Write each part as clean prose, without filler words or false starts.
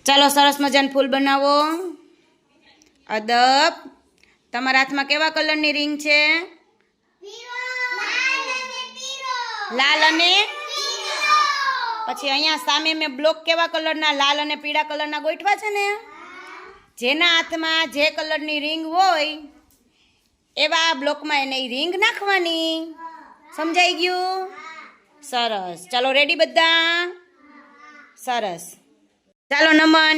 ચાલો સરસ મજાનું ફૂલ બનાવો. અદબ. તમારા હાથમાં કેવા કલરની રિંગ છે? લાલ અને પછી અહીંયા સામે મેં બ્લોક કેવા કલરના લાલ અને પીળા કલરના ગોઠવા છે ને? જેના હાથમાં જે કલરની રિંગ હોય એવા બ્લોકમાં એને રિંગ નાખવાની. સમજાઈ ગયું? સરસ. ચાલો રેડી બધા? સરસ. ચાલો નમન,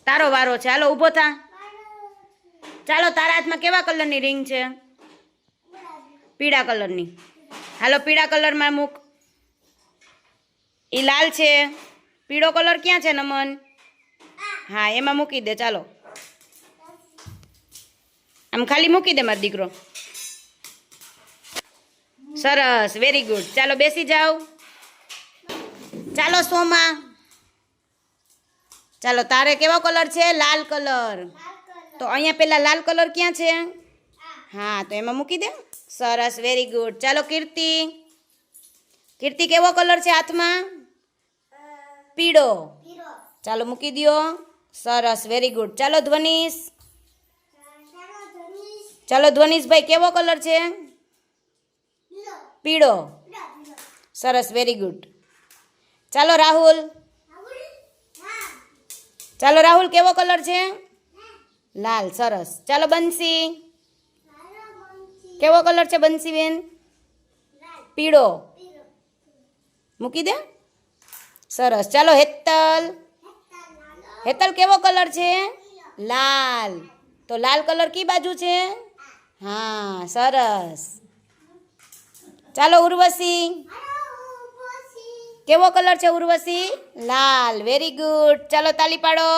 તારો વારો છે. હાલો ઊભો થા. ચાલો તારા હાથમાં કેવા કલરની રિંગ છે? પીળા કલરની. હાલો પીળા કલરમાં મૂક. એ લાલ છે. પીળો કલર ક્યાં છે નમન? હા એમાં મૂકી દે. ચાલો આમ ખાલી મૂકી દે મારો દીકરો. સરસ, વેરી ગુડ. ચાલો બેસી જાઓ. ચાલો સોમા, ચાલો તારે કેવો કલર છે? લાલ કલર. તો અહીંયા પેલા લાલ કલર ક્યાં છે? હા તો એમાં મૂકી દે. સરસ, વેરી ગુડ. ચાલો કીર્તિ, કીર્તિ કેવો કલર છે હાથમાં? પીળો. ચાલો મૂકી દો. સરસ, વેરી ગુડ. ચાલો ધ્વનિશ, ચાલો ધ્વનિશભાઈ કેવો કલર છે? પીળો. સરસ, વેરી ગુડ. ચાલો રાહુલ, ચાલો રાહુલ કેવો કલર છે? લાલ. સરસ. ચાલો બંસી, કેવો કલર છે બંસીબેન? પીળો. મૂકી દે. સરસ. ચાલો હેતલ, હેતલ કેવો કલર છે? લાલ. તો લાલ કલર કી બાજુ છે? હા સરસ. ચાલો ઉર્વશી, કેવો કલર છે ઉર્વશી? લાલ. Very good. ચાલો તાલી પાડો.